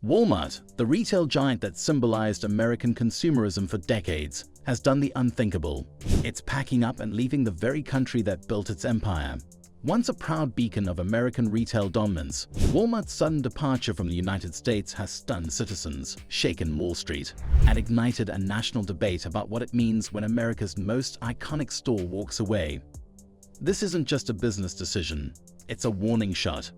Walmart, the retail giant that symbolized American consumerism for decades, has done the unthinkable. It's packing up and leaving the very country that built its empire. Once a proud beacon of American retail dominance, Walmart's sudden departure from the United States has stunned citizens, shaken Wall Street, and ignited a national debate about what it means when America's most iconic store walks away. This isn't just a business decision, it's a warning shot.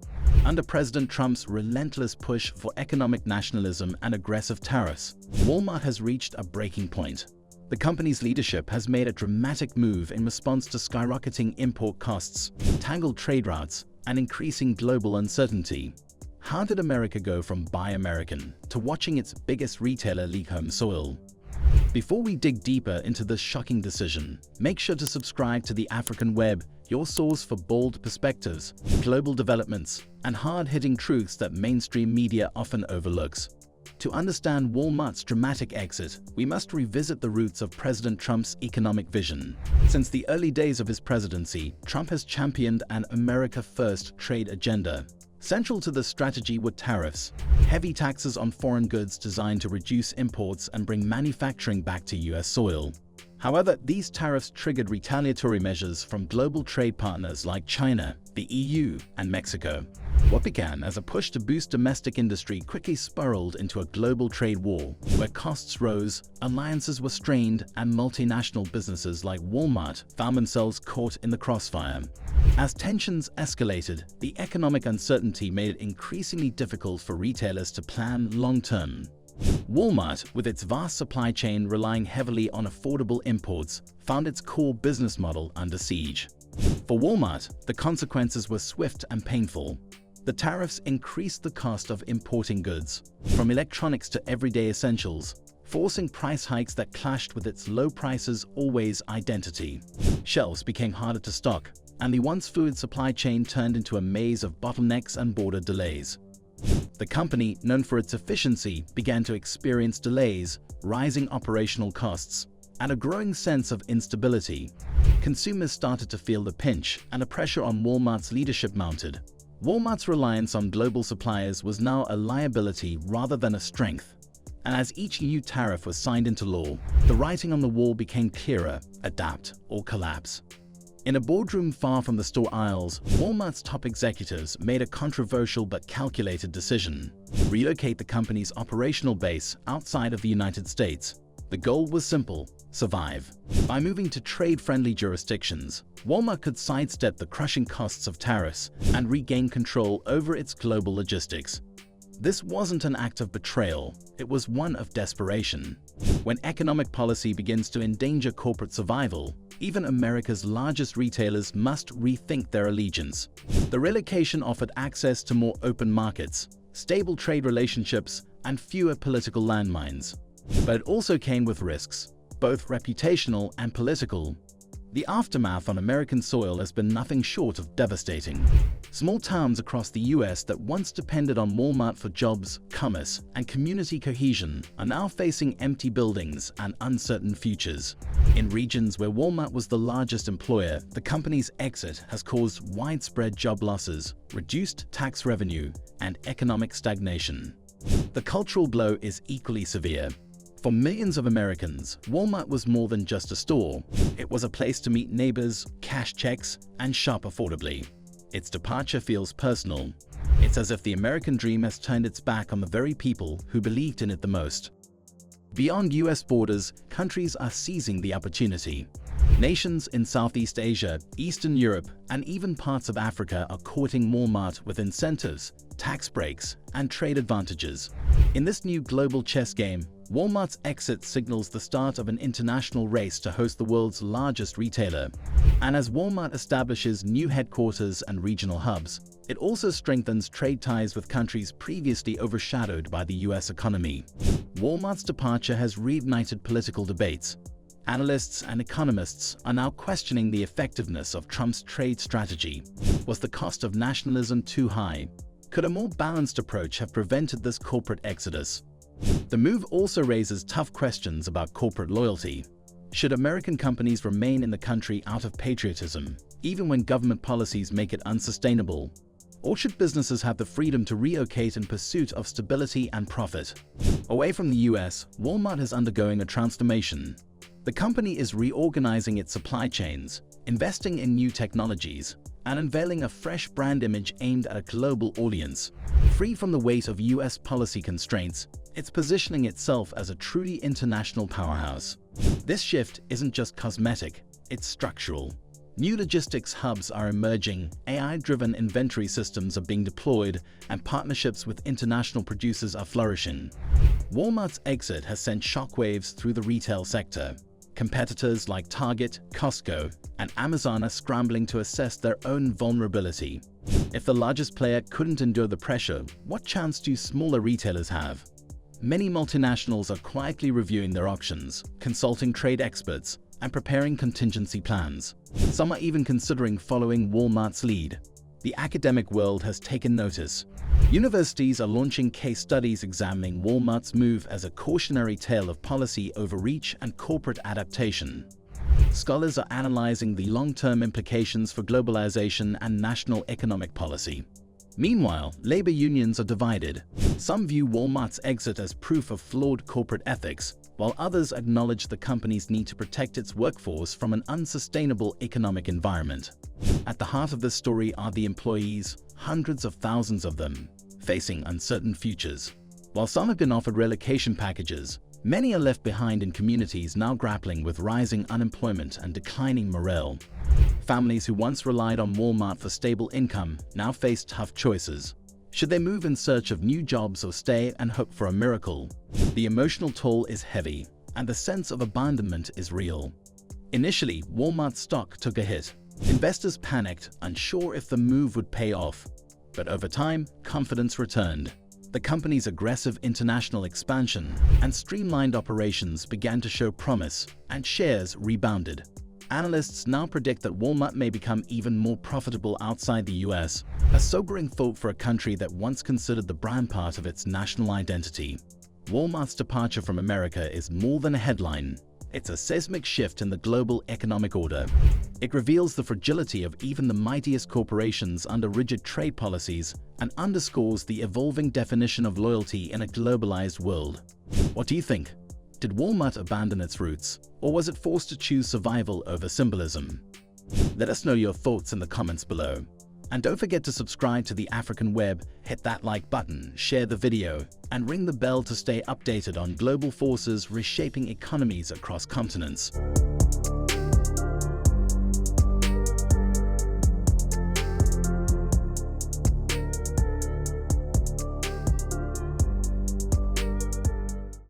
Under President Trump's relentless push for economic nationalism and aggressive tariffs, Walmart has reached a breaking point. The company's leadership has made a dramatic move in response to skyrocketing import costs, tangled trade routes, and increasing global uncertainty. How did America go from Buy American to watching its biggest retailer leak home soil? Before we dig deeper into this shocking decision, make sure to subscribe to the African Web, your source for bold perspectives, global developments, and hard-hitting truths that mainstream media often overlooks. To understand Walmart's dramatic exit, we must revisit the roots of President Trump's economic vision. Since the early days of his presidency, Trump has championed an America First trade agenda. Central to this strategy were tariffs, heavy taxes on foreign goods designed to reduce imports and bring manufacturing back to U.S. soil. However, these tariffs triggered retaliatory measures from global trade partners like China, the EU, and Mexico. What began as a push to boost domestic industry quickly spiraled into a global trade war, where costs rose, alliances were strained, and multinational businesses like Walmart found themselves caught in the crossfire. As tensions escalated, the economic uncertainty made it increasingly difficult for retailers to plan long-term. Walmart, with its vast supply chain relying heavily on affordable imports, found its core business model under siege. For Walmart, the consequences were swift and painful. The tariffs increased the cost of importing goods, from electronics to everyday essentials, forcing price hikes that clashed with its low prices always identity. Shelves became harder to stock, and the once fluid supply chain turned into a maze of bottlenecks and border delays. The company, known for its efficiency, began to experience delays, rising operational costs, and a growing sense of instability. Consumers started to feel the pinch, and a pressure on Walmart's leadership mounted. Walmart's reliance on global suppliers was now a liability rather than a strength. And as each new tariff was signed into law, the writing on the wall became clearer: adapt or collapse. In a boardroom far from the store aisles, Walmart's top executives made a controversial but calculated decision: relocate the company's operational base outside of the United States. The goal was simple: survive. By moving to trade-friendly jurisdictions, Walmart could sidestep the crushing costs of tariffs and regain control over its global logistics. This wasn't an act of betrayal, it was one of desperation. When economic policy begins to endanger corporate survival, even America's largest retailers must rethink their allegiance. The relocation offered access to more open markets, stable trade relationships, and fewer political landmines. But it also came with risks, both reputational and political. The aftermath on American soil has been nothing short of devastating. Small towns across the US that once depended on Walmart for jobs, commerce, and community cohesion are now facing empty buildings and uncertain futures. In regions where Walmart was the largest employer, the company's exit has caused widespread job losses, reduced tax revenue, and economic stagnation. The cultural blow is equally severe. For millions of Americans, Walmart was more than just a store. It was a place to meet neighbors, cash checks, and shop affordably. Its departure feels personal. It's as if the American dream has turned its back on the very people who believed in it the most. Beyond US borders, countries are seizing the opportunity. Nations in Southeast Asia, Eastern Europe, and even parts of Africa are courting Walmart with incentives, tax breaks, and trade advantages. In this new global chess game, Walmart's exit signals the start of an international race to host the world's largest retailer. And as Walmart establishes new headquarters and regional hubs, it also strengthens trade ties with countries previously overshadowed by the US economy. Walmart's departure has reignited political debates. Analysts and economists are now questioning the effectiveness of Trump's trade strategy. Was the cost of nationalism too high? Could a more balanced approach have prevented this corporate exodus? The move also raises tough questions about corporate loyalty. Should American companies remain in the country out of patriotism, even when government policies make it unsustainable? Or should businesses have the freedom to relocate in pursuit of stability and profit? Away from the US, Walmart is undergoing a transformation. The company is reorganizing its supply chains, investing in new technologies, and unveiling a fresh brand image aimed at a global audience. Free from the weight of US policy constraints, it's positioning itself as a truly international powerhouse. This shift isn't just cosmetic, it's structural. New logistics hubs are emerging, AI-driven inventory systems are being deployed, and partnerships with international producers are flourishing. Walmart's exit has sent shockwaves through the retail sector. Competitors like Target, Costco, and Amazon are scrambling to assess their own vulnerability. If the largest player couldn't endure the pressure, what chance do smaller retailers have? Many multinationals are quietly reviewing their options, consulting trade experts, and preparing contingency plans. Some are even considering following Walmart's lead. The academic world has taken notice. Universities are launching case studies examining Walmart's move as a cautionary tale of policy overreach and corporate adaptation. Scholars are analyzing the long-term implications for globalization and national economic policy. Meanwhile, labor unions are divided. Some view Walmart's exit as proof of flawed corporate ethics, while others acknowledge the company's need to protect its workforce from an unsustainable economic environment. At the heart of this story are the employees, hundreds of thousands of them, facing uncertain futures. While some have been offered relocation packages, many are left behind in communities now grappling with rising unemployment and declining morale. Families who once relied on Walmart for stable income now face tough choices. Should they move in search of new jobs or stay and hope for a miracle? The emotional toll is heavy, and the sense of abandonment is real. Initially, Walmart's stock took a hit. Investors panicked, unsure if the move would pay off. But over time, confidence returned. The company's aggressive international expansion and streamlined operations began to show promise, and shares rebounded. Analysts now predict that Walmart may become even more profitable outside the US, a sobering thought for a country that once considered the brand part of its national identity. Walmart's departure from America is more than a headline. It's a seismic shift in the global economic order. It reveals the fragility of even the mightiest corporations under rigid trade policies and underscores the evolving definition of loyalty in a globalized world. What do you think? Did Walmart abandon its roots, or was it forced to choose survival over symbolism? Let us know your thoughts in the comments below. And don't forget to subscribe to the African Web, hit that like button, share the video, and ring the bell to stay updated on global forces reshaping economies across continents.